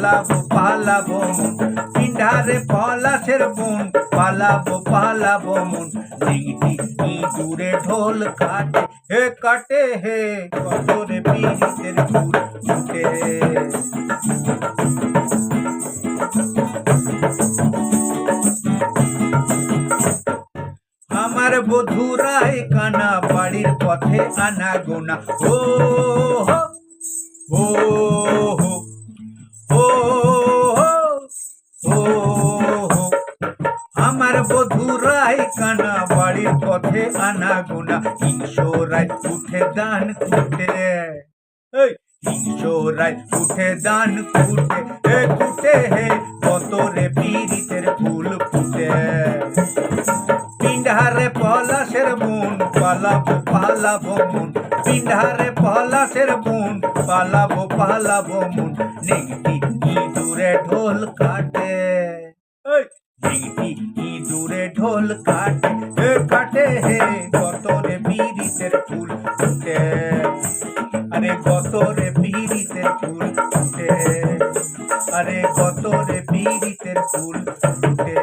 পালাবো পালাবো মন পিন্ডারে পলাশের বন পালাবো পালাবো মন নেংটি ইঁদুরে ঢোল কাটে হে কত রে পীড়িতের ফুল ফুটে। আমার বধুরাই কানা বাড়ির পথে আনা গোনা ও হো ও হো ও হো ও হো। আমার বধুরাই কানা বাড়ির পথে আনা গোনা হিংসরাই উঠে দান কুটে হিংসরাই উঠে দান কুটে হে কত রে পীড়িতের ফুল ফুটে। পিন্ডারে পলাশের বন পালাবো পালাবো মন পিন্ডারে পলাশের বন পালাবো পালাবো মন নেংটি ইঁদুরে ঢোল কাটে নেংটি ইঁদুরে ঢোল কাটে হে কত রে পীড়িতের ফুল ফুটে। আরে কত রে পীড়িতের ফুল ফুটে আরে কত রে পীড়িতের ফুল ফুটে।